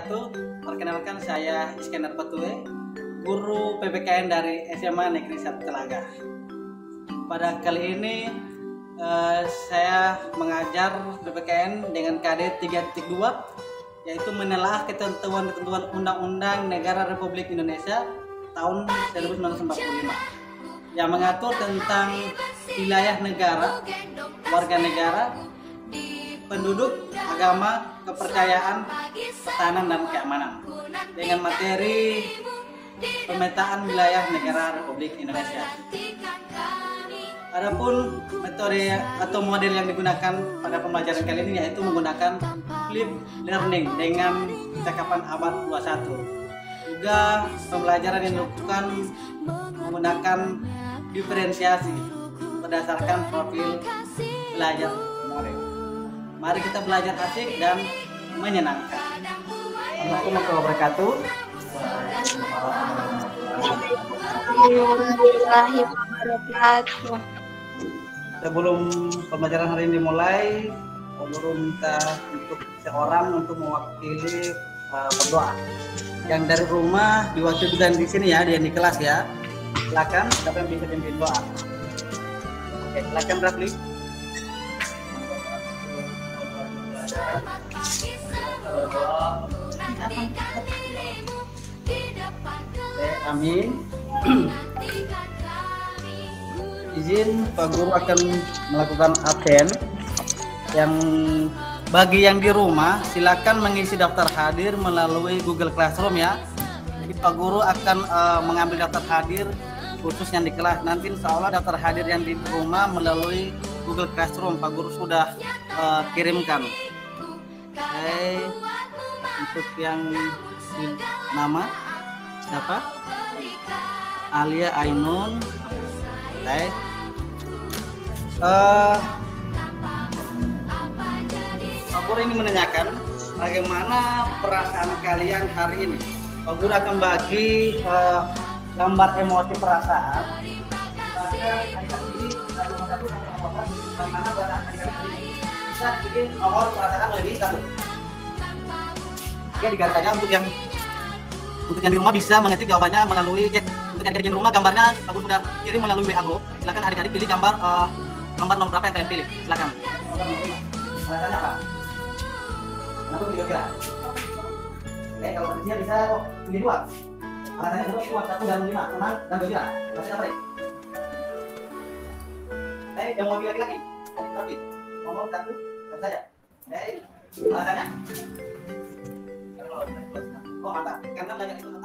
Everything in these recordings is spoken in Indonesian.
wabarakatuh. Perkenalkan, saya Iskandar Patue, guru PPKN dari SMA Negeri 1 Telaga. Pada kali ini saya mengajar PPKN dengan KD 3.2, yaitu menelaah ketentuan-ketentuan Undang-Undang Negara Republik Indonesia tahun 1945 yang mengatur tentang wilayah negara, warga negara, penduduk, agama, kepercayaan, pertahanan, dan keamanan dengan materi pemetaan wilayah negara Republik Indonesia. Adapun metode atau model yang digunakan pada pembelajaran kali ini yaitu menggunakan flip learning dengan cakapan abad 21. Juga pembelajaran yang dilakukan menggunakan diferensiasi berdasarkan profil belajar model. Mari kita belajar asik dan menyenangkan. Assalamualaikum warahmatullahi wabarakatuh. Sebelum pembelajaran hari ini dimulai, guru minta untuk seorang untuk mewakili berdoa. Yang dari rumah diwakilkan di sini ya, dia di kelas ya. Silakan, siapa yang bisa pimpin doa? Oke, silakan Rafli. Amin. Izin Pak Guru akan melakukan absen. Yang bagi yang di rumah silakan mengisi daftar hadir melalui Google Classroom ya. Jadi Pak Guru akan mengambil daftar hadir khusus yang di kelas. Nanti insya Allah daftar hadir yang di rumah melalui Google Classroom Pak Guru sudah kirimkan. Oke, untuk yang nama siapa? Alia Ainun. Oke. Pak Guru ini menanyakan bagaimana perasaan kalian hari ini. Pak Guru akan bagi gambar emosi perasaan. Bisa bikin nomor perasaan lebih satu. Oke, digantinya untuk yang di rumah bisa mengetik jawabannya melalui chat. Untuk yang di rumah gambarnya Pak Guru sudah kirim melalui WA Group. Silakan adik-adik pilih gambar nomor berapa yang kalian pilih. Silakan. Alasannya apa? Nanti kira-kira. Oke, kalau bersedia bisa pilih dua. Alasannya dua, 1 dan 5, tenang dan gembira. Alasannya apa? Yang mau pilih lagi. Tapi nomor 1 saja. Alasannya.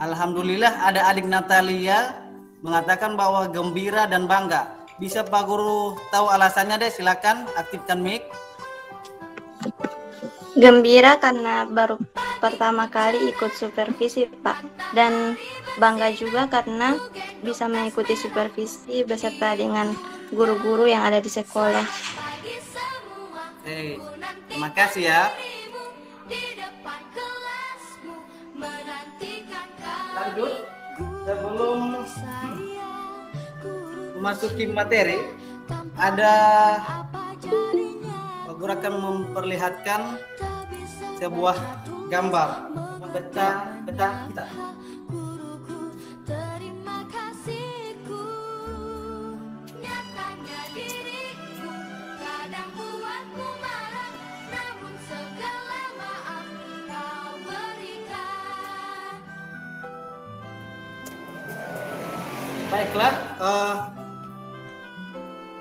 Alhamdulillah ada adik Natalia mengatakan bahwa gembira dan bangga. Bisa Pak Guru tahu alasannya deh, silakan aktifkan mic. Gembira karena baru pertama kali ikut supervisi Pak, dan bangga juga karena bisa mengikuti supervisi beserta dengan guru-guru yang ada di sekolah. Terima kasih ya. Lanjut, sebelum memasuki materi, ada Pak Guru akan memperlihatkan sebuah gambar peta kita. Baiklah,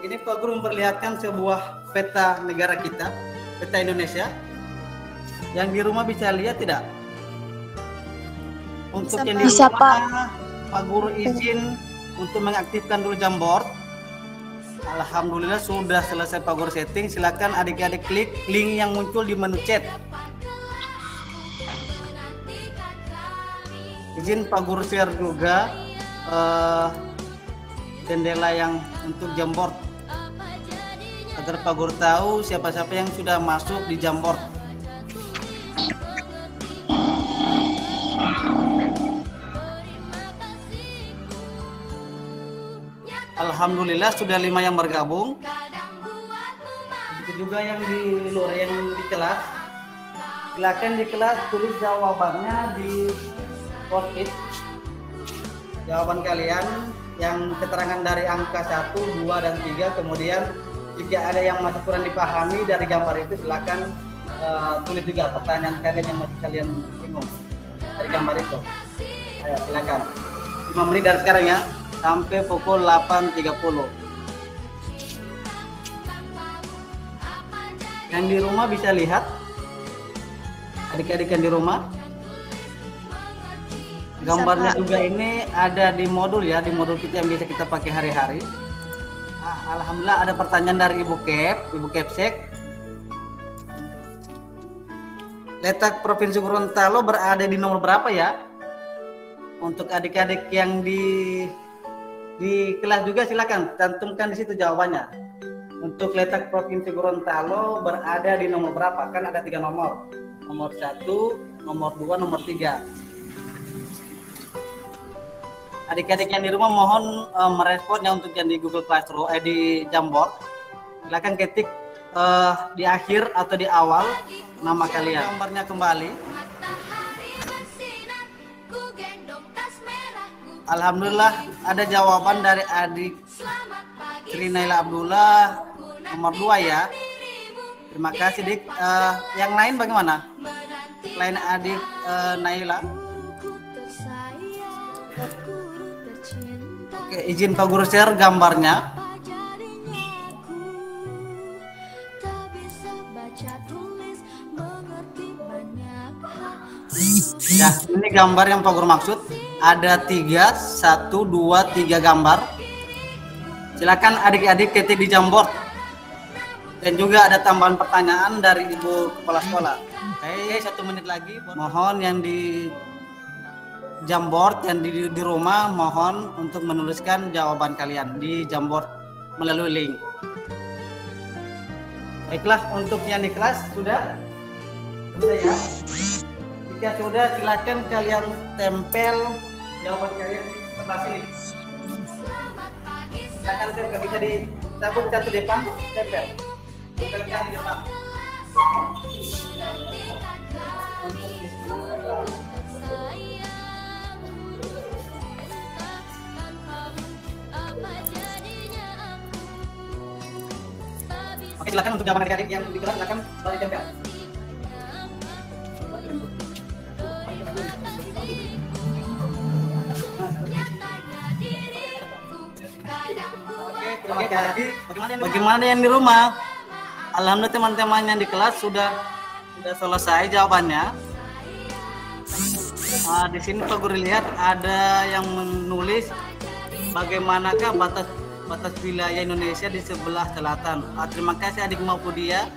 ini Pak Guru memperlihatkan sebuah peta negara kita, peta Indonesia. Yang di rumah bisa lihat tidak? Untuk yang di rumah, Pak Guru izin untuk mengaktifkan dulu Jamboard. Alhamdulillah sudah selesai Pak Guru setting. Silakan adik-adik klik link yang muncul di menu chat. Izin Pak Guru share juga jendela yang untuk Jamboard agar Pak Guru tahu siapa-siapa yang sudah masuk di Jamboard. Alhamdulillah sudah 5 yang bergabung. Begitu juga yang di luar, yang di kelas. silakan di kelas tulis jawabannya di post-it. Jawaban kalian yang keterangan dari angka 1, 2, dan 3. Kemudian jika ada yang masih kurang dipahami dari gambar itu, silakan tulis juga pertanyaan kalian yang masih kalian bingung dari gambar itu. Ayo silakan. 5 menit dari sekarang ya, sampai pukul 8.30. Yang di rumah bisa lihat, adik-adik yang di rumah, gambarnya juga ini ada di modul ya, di modul kita yang biasa kita pakai hari-hari. Alhamdulillah ada pertanyaan dari Ibu Kepsek. Letak Provinsi Gorontalo berada di nomor berapa ya? Untuk adik-adik yang di kelas juga silakan cantumkan di situ jawabannya. Untuk letak Provinsi Gorontalo berada di nomor berapa? Kan ada 3 nomor. Nomor 1, nomor 2, nomor 3. Adik-adik yang di rumah mohon meresponnya untuk yang di Google Classroom, di Jamboard. Silakan ketik di akhir atau di awal nama kalian. Gambarnya kembali. Alhamdulillah ada jawaban dari adik Trinaila Abdullah nomor 2 ya. Terima kasih Dik. Yang lain bagaimana? Selain adik Naila. Oke, izin Pak Guru share gambarnya. Ya, ini gambar yang Pak Guru maksud. Ada 3, 1, 2, 3 gambar. Silakan adik-adik ketik di Jamboard. Dan juga ada tambahan pertanyaan dari Ibu Kepala Sekolah. Oke, 1 menit lagi. Mohon yang di Jamboard yang di rumah mohon untuk menuliskan jawaban kalian di Jamboard melalui link. Baiklah, untuk yang di kelas sudah ya. Jika sudah, silakan kalian tempel jawaban kalian di kertas ini. Silakan tempel, bisa dicabut satu depan, tempel. Tempelkan di depan. Oke, silakan untuk jawaban adik-adik yang di kelas, silakan ditempel. Oke, bagaimana yang di rumah? Alhamdulillah teman-teman yang di kelas sudah selesai jawabannya. Di sini Pak Guru lihat ada yang menulis bagaimanakah batas wilayah Indonesia di sebelah selatan. Terima kasih adik Maupudia.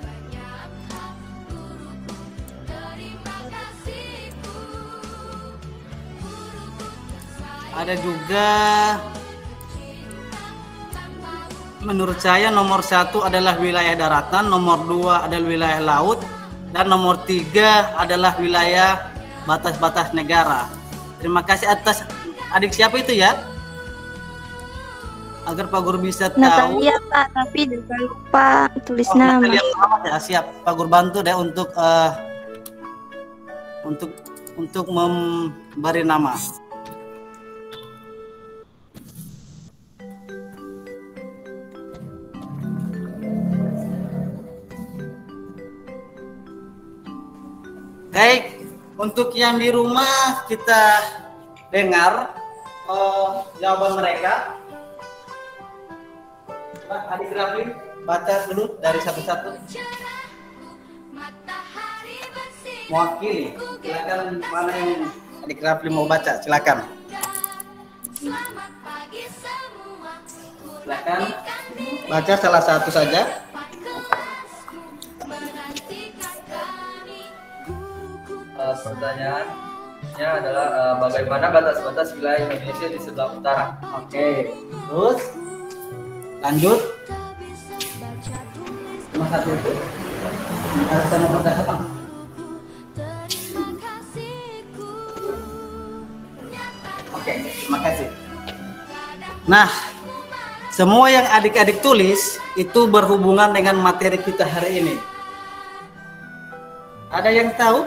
Ada juga menurut saya nomor 1 adalah wilayah daratan, nomor 2 adalah wilayah laut, dan nomor 3 adalah wilayah batas-batas negara. Terima kasih atas adik siapa itu ya? Agar Pak Guru bisa tahu. Natalia Pak, tapi jangan lupa tulis nama. Ya, siap, Pak Guru bantu deh untuk memberi nama. Baik, untuk yang di rumah kita dengar jawaban mereka. Adik Rafli, baca dulu dari satu-satu. Mewakili, silakan mana yang adik Rafli mau baca, silakan. Silakan baca salah satu saja. Pertanyaannya adalah bagaimana batas-batas wilayah Indonesia di sebelah utara? Oke, terus lanjut. Nomor 1 itu ada nomor berapa? Oke, terima kasih. Nah, semua yang adik-adik tulis itu berhubungan dengan materi kita hari ini. Ada yang tahu?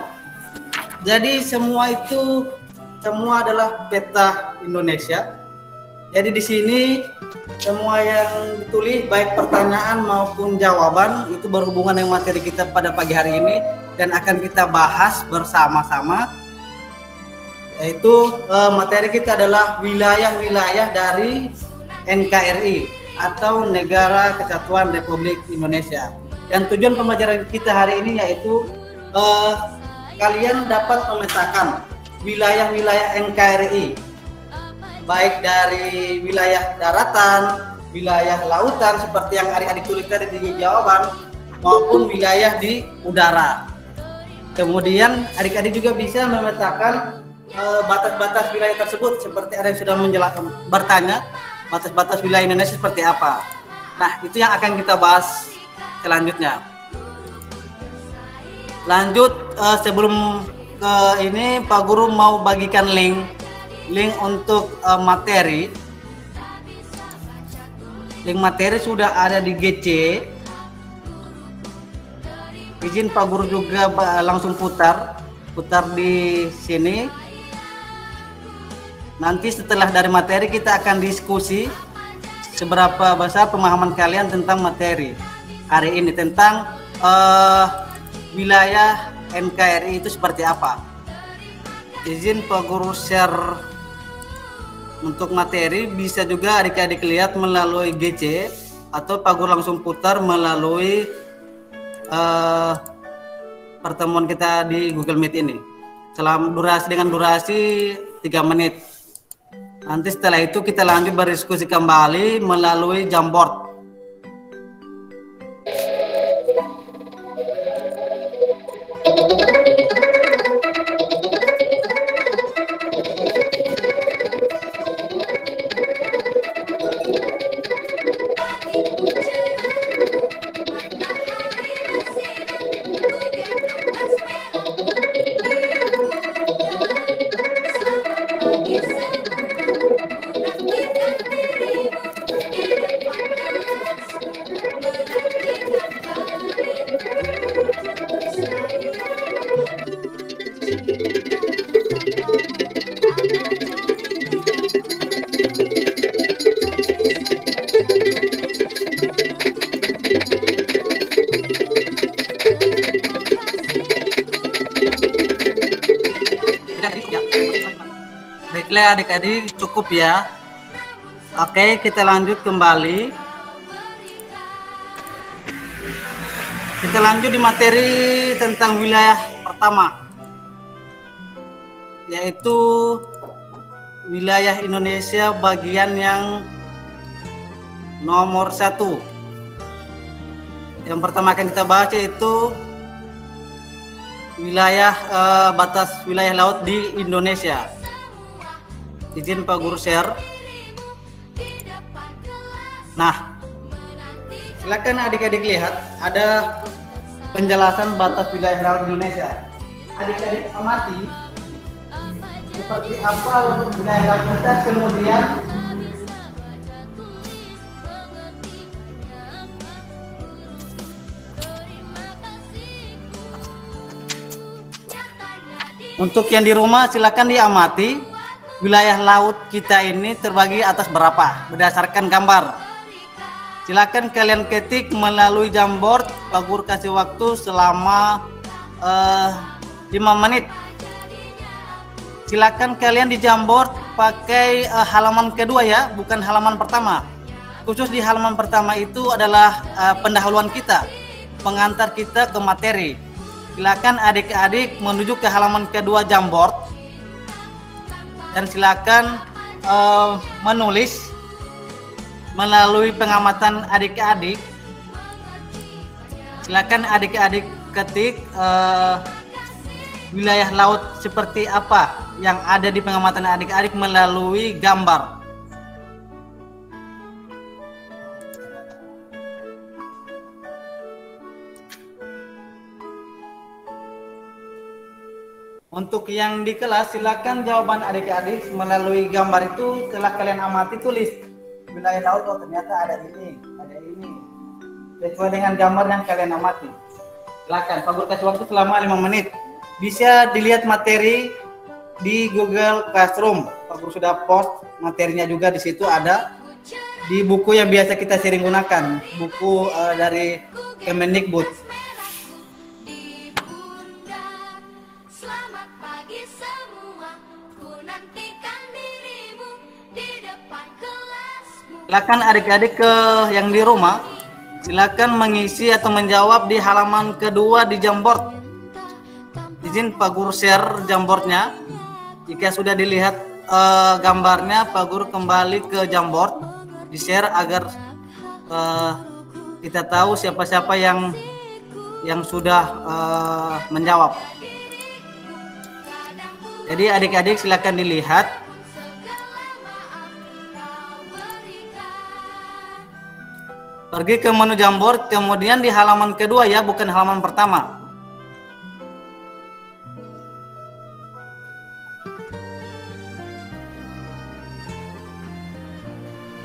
Jadi semua adalah peta Indonesia. Jadi di sini semua yang ditulis baik pertanyaan maupun jawaban itu berhubungan dengan materi kita pada pagi hari ini dan akan kita bahas bersama-sama. Yaitu materi kita adalah wilayah-wilayah dari NKRI atau Negara Kesatuan Republik Indonesia. Dan tujuan pembelajaran kita hari ini yaitu kalian dapat memetakan wilayah-wilayah NKRI, baik dari wilayah daratan, wilayah lautan seperti yang adik-adik tulis tadi di jawaban, maupun wilayah di udara. Kemudian adik-adik juga bisa memetakan batas-batas wilayah tersebut seperti ada yang sudah menjelaskan bertanya batas-batas wilayah Indonesia seperti apa. Nah, itu yang akan kita bahas selanjutnya. Lanjut, sebelum ke ini Pak Guru mau bagikan link untuk materi. Link materi sudah ada di GC. Izin Pak Guru juga langsung putar di sini. Nanti setelah dari materi kita akan diskusi seberapa besar pemahaman kalian tentang materi hari ini tentang wilayah NKRI itu seperti apa. Izin Pak Guru share untuk materi, bisa juga adik-adik lihat melalui GC atau Pak Guru langsung putar melalui pertemuan kita di Google Meet ini. Dengan durasi 3 menit. Nanti setelah itu kita lanjut berdiskusi kembali melalui Jamboard. Baiklah adik-adik, cukup ya. Oke, kita lanjut kembali. Kita lanjut di materi tentang wilayah pertama, yaitu wilayah Indonesia bagian yang nomor 1. Yang pertama akan kita bahas yaitu wilayah batas wilayah laut di Indonesia. Izin Pak Guru share. Nah, silakan adik-adik lihat ada penjelasan batas wilayah laut Indonesia. Adik-adik amati seperti apa untuk wilayah laut kita, kemudian untuk yang di rumah silakan diamati. Wilayah laut kita ini terbagi atas berapa berdasarkan gambar. Silakan kalian ketik melalui Jamboard. Pak Guru kasih waktu selama 5 menit. Silakan kalian di Jamboard pakai halaman kedua ya, bukan halaman pertama. Khusus di halaman pertama itu adalah pendahuluan kita, pengantar kita ke materi. Silakan adik-adik menuju ke halaman kedua Jamboard. Dan silakan menulis melalui pengamatan adik-adik. Silakan adik-adik ketik wilayah laut seperti apa yang ada di pengamatan adik-adik melalui gambar. Untuk yang di kelas, silakan jawaban adik-adik melalui gambar itu. Setelah kalian amati, tulis wilayah laut. Oh, ternyata ada ini, ada ini. Sesuai dengan gambar yang kalian amati. Silakan, Pak Guru kasih waktu selama 5 menit. Bisa dilihat materi di Google Classroom. Pak Guru sudah post materinya juga di situ ada. Di buku yang biasa kita sering gunakan, buku dari Kemendikbud. Silakan adik-adik yang di rumah, silakan mengisi atau menjawab di halaman kedua di Jamboard. Izin Pak Guru share Jamboardnya. Jika sudah dilihat gambarnya, Pak Guru kembali ke Jamboard, di share agar kita tahu siapa-siapa yang sudah menjawab. Jadi adik-adik silakan dilihat. Pergi ke menu Jamboard, kemudian di halaman kedua ya, bukan halaman pertama.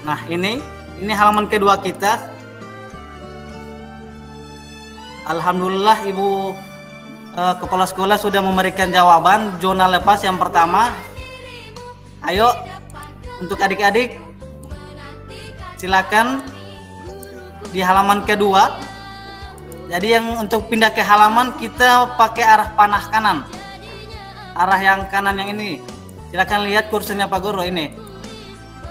Nah, ini halaman kedua kita. Alhamdulillah Ibu Kepala Sekolah sudah memberikan jawaban zona lepas yang pertama. Ayo, untuk adik-adik silakan di halaman kedua. Jadi yang untuk pindah ke halaman kita pakai arah panah kanan, arah yang kanan yang ini. Silakan lihat kursornya Pak Guru ini.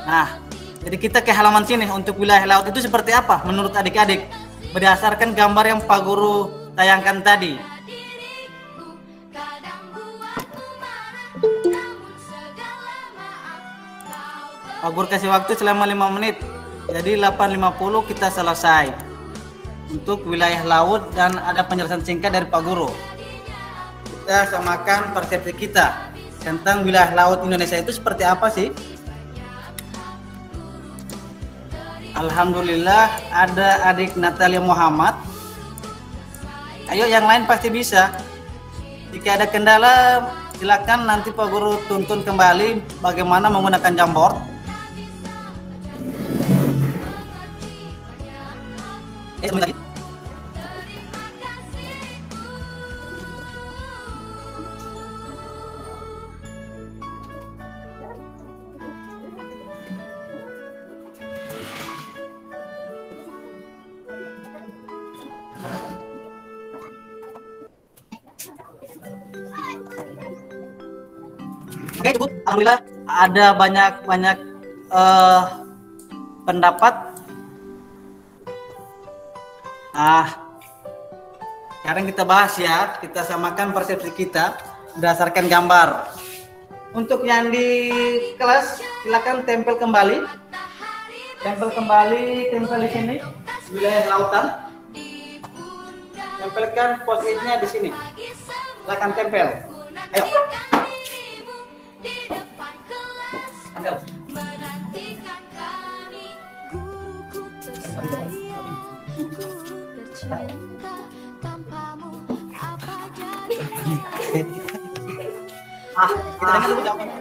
Nah, jadi kita ke halaman sini. Untuk wilayah laut itu seperti apa menurut adik-adik berdasarkan gambar yang Pak Guru tayangkan tadi? Pak Guru kasih waktu selama 5 menit. Jadi 8.50 kita selesai untuk wilayah laut dan ada penjelasan singkat dari Pak Guru. Kita samakan persepsi kita tentang wilayah laut Indonesia itu seperti apa sih? Alhamdulillah ada adik Natalia Muhammad. Ayo yang lain pasti bisa. Jika ada kendala silakan nanti Pak Guru tuntun kembali bagaimana menggunakan Jamboard. Lagi. Oke, cukup. Alhamdulillah ada banyak pendapat. Sekarang kita bahas ya, kita samakan persepsi kita berdasarkan gambar. Untuk yang di kelas silakan tempel kembali di sini wilayah lautan. Tempelkan post-it-nya di sini. Silakan tempel. Ayo.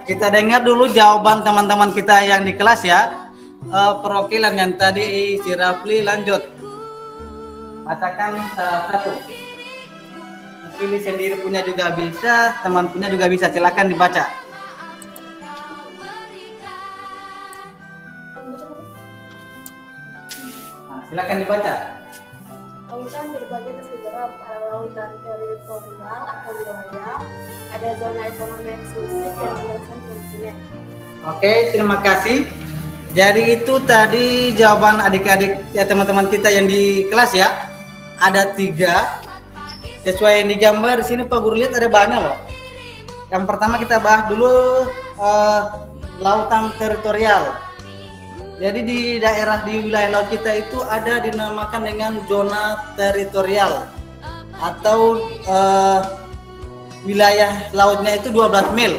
Kita dengar dulu jawaban teman-teman kita yang di kelas ya. Perwakilan yang tadi si Rafli lanjut. Bacakan satu. Pilih sendiri punya juga bisa, teman punya juga bisa. Silakan dibaca. Silakan dibaca. Lautan terbagi atas beberapa lautan teritorial atau wilayah. Ada zona ekonomi eksklusif dan kawasan kontinental. Oke, terima kasih. Jadi itu tadi jawaban adik-adik ya teman-teman kita yang di kelas ya. Ada 3. Sesuai yang digambar di sini Pak Guru lihat ada banyak loh. Yang pertama kita bahas dulu lautan teritorial. Jadi di daerah di wilayah laut kita itu ada dinamakan dengan zona teritorial atau wilayah lautnya itu 12 mil.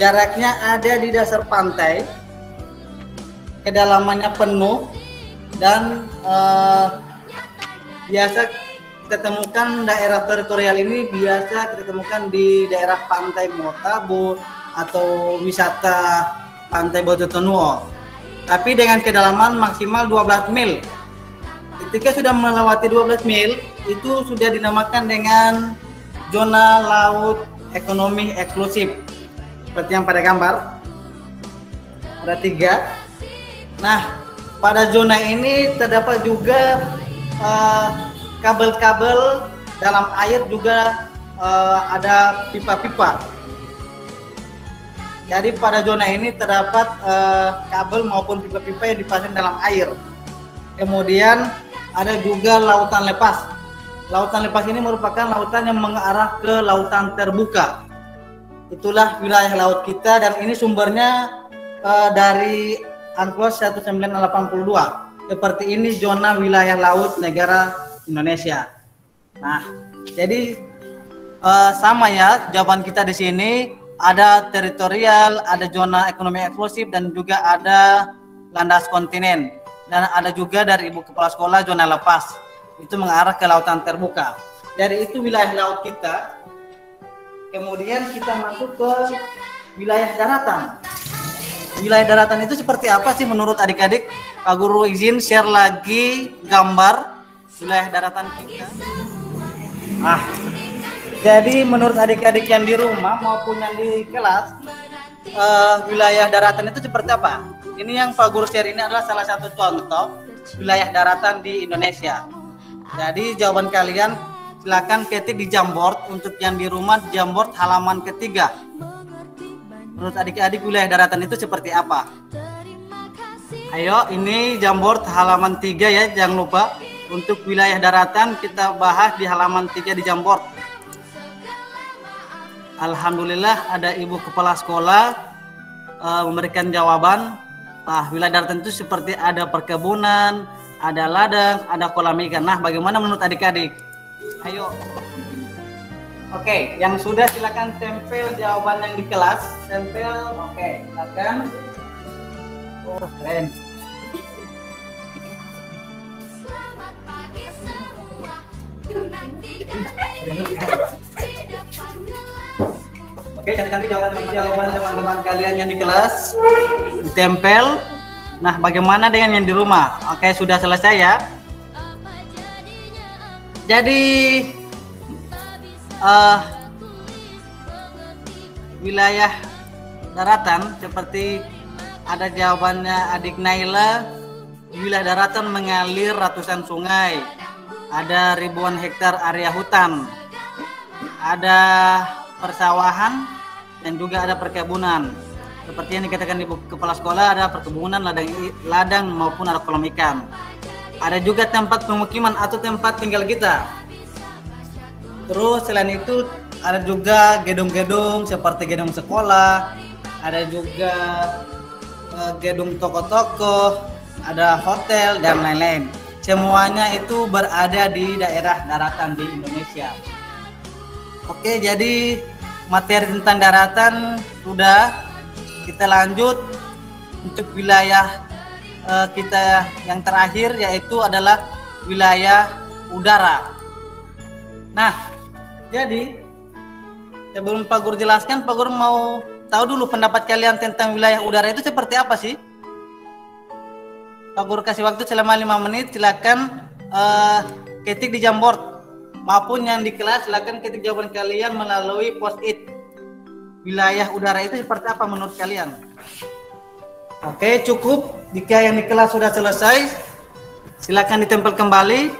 Jaraknya ada di dasar pantai, kedalamannya penuh dan biasa kita temukan daerah teritorial ini biasa kita temukan di daerah pantai Motabo atau wisata pantai Bototonuo. Tapi dengan kedalaman maksimal 12 mil. Ketika sudah melewati 12 mil, itu sudah dinamakan dengan zona laut ekonomi eksklusif seperti yang pada gambar ada 3. Nah, pada zona ini terdapat juga kabel-kabel dalam air, juga ada pipa-pipa. Jadi pada zona ini terdapat kabel maupun pipa-pipa yang dipasang dalam air. Kemudian ada juga lautan lepas. Lautan lepas ini merupakan lautan yang mengarah ke lautan terbuka. Itulah wilayah laut kita, dan ini sumbernya dari UNCLOS 1982. Seperti ini zona wilayah laut negara Indonesia. Nah, jadi sama ya jawaban kita di sini. Ada teritorial, ada zona ekonomi eksklusif, dan juga ada landas kontinen. Dan ada juga dari Ibu Kepala Sekolah zona lepas. Itu mengarah ke lautan terbuka. Dari itu wilayah laut kita. Kemudian kita masuk ke wilayah daratan. Wilayah daratan itu seperti apa sih menurut adik-adik? Pak Guru izin share lagi gambar wilayah daratan kita. Jadi menurut adik-adik yang di rumah maupun yang di kelas, wilayah daratan itu seperti apa? Ini yang Pak Guru share ini adalah salah satu contoh wilayah daratan di Indonesia. Jadi jawaban kalian silakan ketik di Jamboard. Untuk yang di rumah, Jamboard halaman ketiga. Menurut adik-adik wilayah daratan itu seperti apa? Ayo, ini Jamboard halaman 3 ya, jangan lupa. Untuk wilayah daratan kita bahas di halaman 3 di Jamboard. Alhamdulillah ada Ibu Kepala Sekolah memberikan jawaban. Nah, wilayah daratan itu seperti ada perkebunan, ada ladang, ada kolam ikan. Nah, bagaimana menurut adik-adik? Ayo. Oke, yang sudah silakan tempel jawaban yang di kelas. Tempel, oke, silakan. Oh, keren. Oke, cantik-cantik jawaban teman-teman kalian yang di kelas. Ditempel. Nah, bagaimana dengan yang di rumah? Oke, sudah selesai ya. Jadi wilayah daratan seperti ada jawabannya adik Naila. Wilayah daratan mengalir ratusan sungai. Ada ribuan hektar area hutan. Ada persawahan dan juga ada perkebunan. Seperti yang dikatakan Ibu Kepala Sekolah, ada perkebunan, ladang maupun ada kolam ikan. Ada juga tempat pemukiman atau tempat tinggal kita. Terus selain itu ada juga gedung-gedung seperti gedung sekolah, ada juga gedung toko-toko, ada hotel dan lain-lain. Semuanya itu berada di daerah daratan di Indonesia. Oke, jadi materi tentang daratan sudah. Kita lanjut untuk wilayah kita yang terakhir, yaitu adalah wilayah udara. Nah, jadi sebelum Pak Guru jelaskan, Pak Guru mau tahu dulu pendapat kalian tentang wilayah udara itu seperti apa sih? Pak Guru kasih waktu selama 5 menit, silakan ketik di Jamboard maupun yang di kelas, silakan ketik jawaban kalian melalui post-it. Wilayah udara itu seperti apa menurut kalian? Oke, cukup. Jika yang di kelas sudah selesai, silakan ditempel kembali.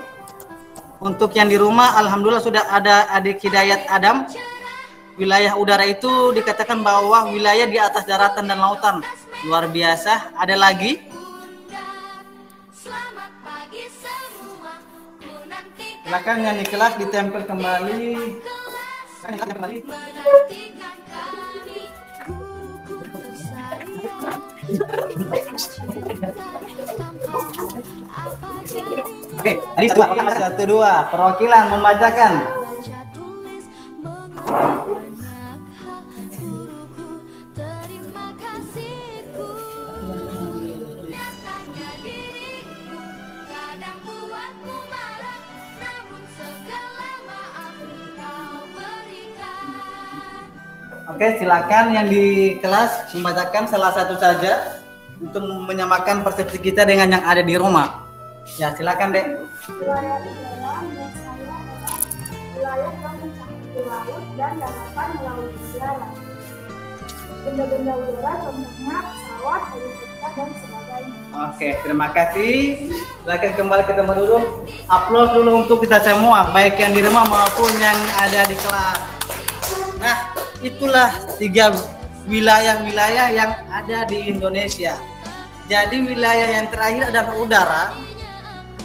Untuk yang di rumah, alhamdulillah sudah ada adik Hidayat Adam. Wilayah udara itu dikatakan bahwa wilayah di atas daratan dan lautan. Luar biasa. Ada lagi? Silakan yang di kelas ditempel kembali. Oke, ini 1-2 perwakilan membacakan. Oke, silakan yang di kelas membacakan salah satu saja untuk menyamakan persepsi kita dengan yang ada di rumah. Ya, silakan Dek. Wilayah udara menurut saya adalah wilayah yang mencakupi laut dan daratan melalui udara. Benda-benda udara contohnya pesawat, helikopter, dan sebagainya. Oke, terima kasih. Silakan kembali ketemu dulu. Upload dulu untuk kita semua, baik yang di rumah maupun yang ada di kelas. Nah, itulah 3 wilayah-wilayah yang ada di Indonesia. Jadi wilayah yang terakhir adalah udara.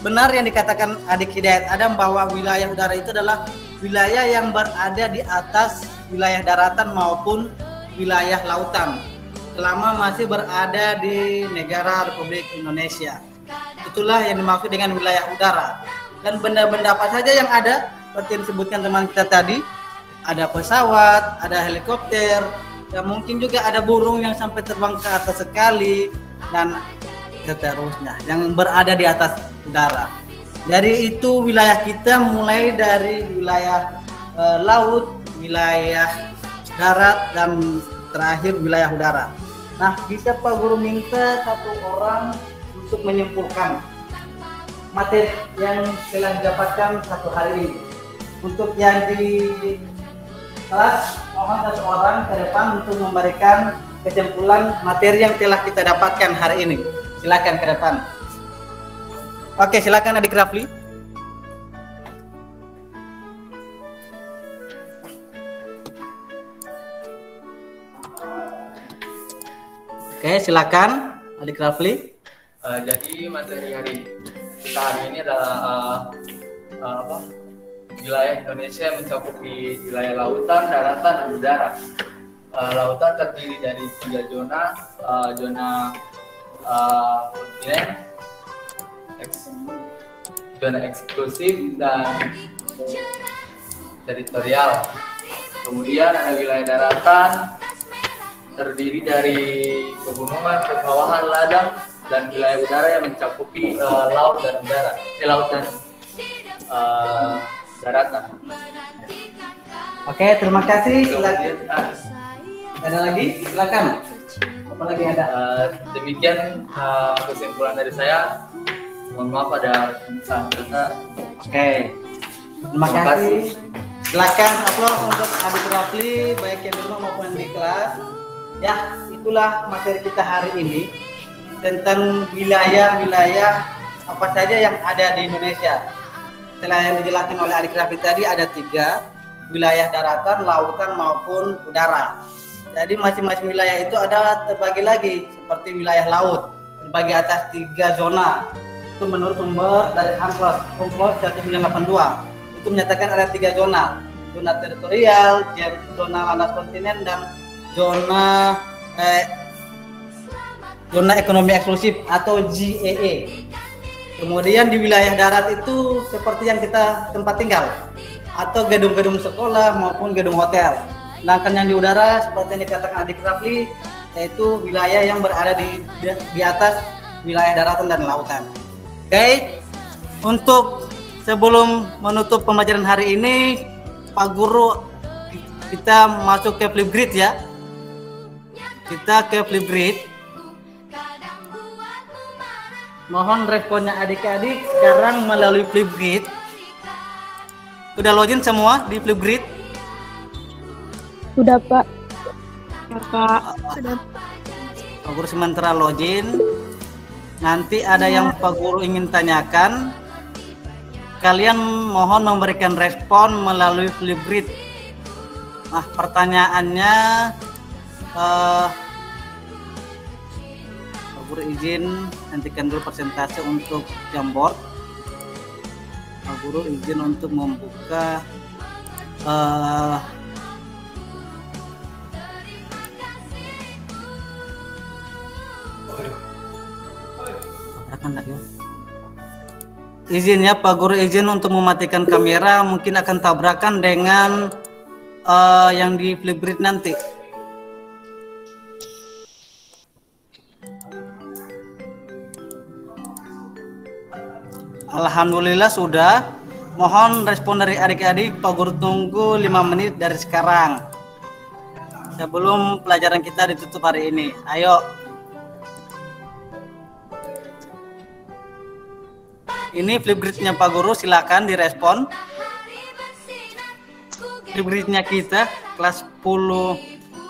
Benar yang dikatakan Adik Hidayat Adam bahwa wilayah udara itu adalah wilayah yang berada di atas wilayah daratan maupun wilayah lautan selama masih berada di negara Republik Indonesia. Itulah yang dimaksud dengan wilayah udara. Dan benda-benda apa saja yang ada seperti yang disebutkan teman kita tadi, ada pesawat, ada helikopter, dan mungkin juga ada burung yang sampai terbang ke atas sekali, dan seterusnya yang berada di atas udara. Dari itu wilayah kita mulai dari wilayah laut, wilayah darat, dan terakhir wilayah udara. Nah, bisa Pak Guru minta satu orang untuk menyimpulkan materi yang telah didapatkan satu hari ini. Untuk yang di kelas, mohon satu orang ke depan untuk memberikan kesimpulan materi yang telah kita dapatkan hari ini. Silakan ke depan. Oke, silakan Adik Rafli. Oke, silakan Adik Rafli. Jadi materi kita hari ini adalah wilayah Indonesia yang mencakupi wilayah lautan, daratan, dan udara. Lautan terdiri dari 3 zona, zona kontinen, zona eksklusif, dan teritorial. Kemudian ada wilayah daratan terdiri dari pegunungan, persawahan, ladang, dan wilayah udara yang mencakupi laut dan udara, laut dan daratan. Oke, terima kasih. Silakan. Ada lagi? Silakan. Apa lagi ada? Demikian kesimpulan dari saya. Mohon maaf ada kata. Oke. Terima kasih. Silakan upload untuk Adik Rafli baik yang di rumah maupun di kelas. Ya, itulah materi kita hari ini tentang wilayah-wilayah apa saja yang ada di Indonesia. Setelah yang dijelaskan oleh Adik Rafli tadi ada 3, wilayah daratan, lautan maupun udara. Jadi masing-masing wilayah itu ada terbagi lagi seperti wilayah laut terbagi atas 3 zona. Itu menurut sumber dari UNCLOS 1982. Itu menyatakan ada 3 zona. Zona teritorial, zona landas kontinen, dan zona ekonomi eksklusif atau ZEE. Kemudian di wilayah darat itu seperti yang kita tempat tinggal atau gedung-gedung sekolah maupun gedung hotel. Sedangkan yang di udara seperti yang dikatakan Adik Rafli, yaitu wilayah yang berada di atas wilayah daratan dan lautan. Oke, untuk sebelum menutup pembelajaran hari ini, Pak Guru, kita masuk ke Flipgrid ya. Kita ke Flipgrid. Mohon responnya adik-adik sekarang melalui Flipgrid. Sudah login semua di Flipgrid? Sudah, Pak. Pak. Pak Guru sementara login. Nanti ada yang Pak Guru ingin tanyakan, kalian mohon memberikan respon melalui Flipgrid. Nah, pertanyaannya Pak Guru izin hentikan dulu persentase untuk Jamboard. Pak Guru izin untuk membuka izinnya Pak Guru izin untuk mematikan kamera, mungkin akan tabrakan dengan yang di Flipgrid nanti. Alhamdulillah sudah. Mohon respon dari adik-adik. Pak Guru tunggu 5 menit dari sekarang sebelum pelajaran kita ditutup hari ini. Ayo. Ini Flipgrid-nya Pak Guru, silakan direspon. Flipgrid-nya kita kelas 10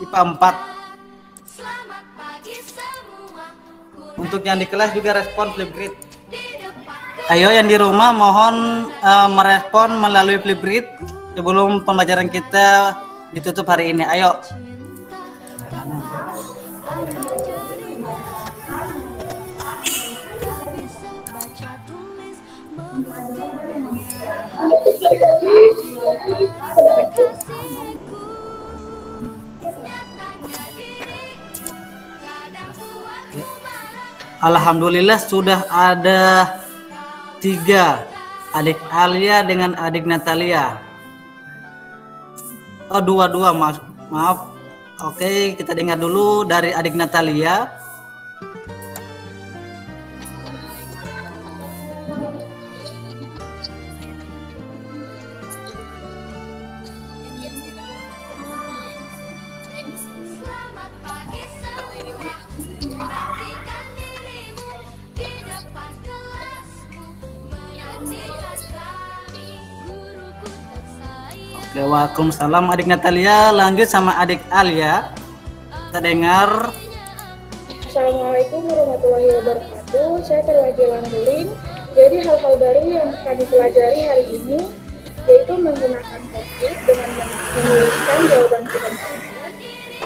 IPA 4. Untuk yang di kelas juga respon Flipgrid. Ayo yang di rumah mohon merespon melalui Flipgrid sebelum pembelajaran kita ditutup hari ini. Ayo. Alhamdulillah sudah ada 3, adik Alia dengan adik Natalia. Oh, 2 maaf. Oke, kita dengar dulu dari adik Natalia. Oke, waalaikumsalam adik Natalia. Lanjut sama adik Alia. Kita dengar. Assalamualaikum warahmatullahi wabarakatuh. Saya Terwaji Langguling. Jadi hal-hal baru yang kami pelajari hari ini yaitu menggunakan post-it dengan menuliskan jawaban pertanyaan,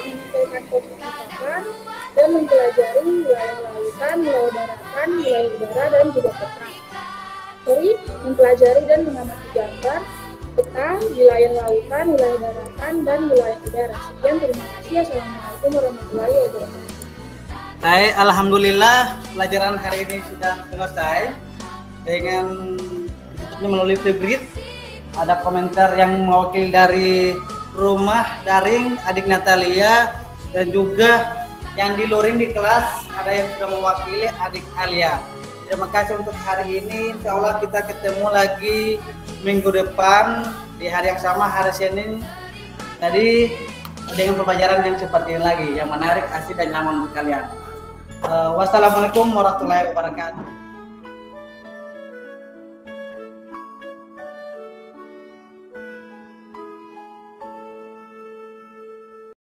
mengumpulkan foto ucapan, dan mempelajari wilayah lautan, wilayah daratan, wilayah udara, dan juga peta. Mempelajari dan mengamati gambar peta, wilayah lautan, wilayah daratan, dan wilayah udara. Sekian, terima kasih. Assalamualaikum warahmatullahi wabarakatuh. Baik, alhamdulillah pelajaran hari ini sudah selesai dengan melalui Flipgrid. Ada komentar yang mewakili dari rumah daring adik Natalia dan juga yang di luring di kelas ada yang sudah mewakili adik Alia. Terima kasih untuk hari ini. Insya Allah kita ketemu lagi minggu depan di hari yang sama, hari Senin. Tadi dengan pembelajaran yang seperti ini lagi, yang menarik, asik dan nyaman untuk kalian. Wassalamualaikum warahmatullahi wabarakatuh.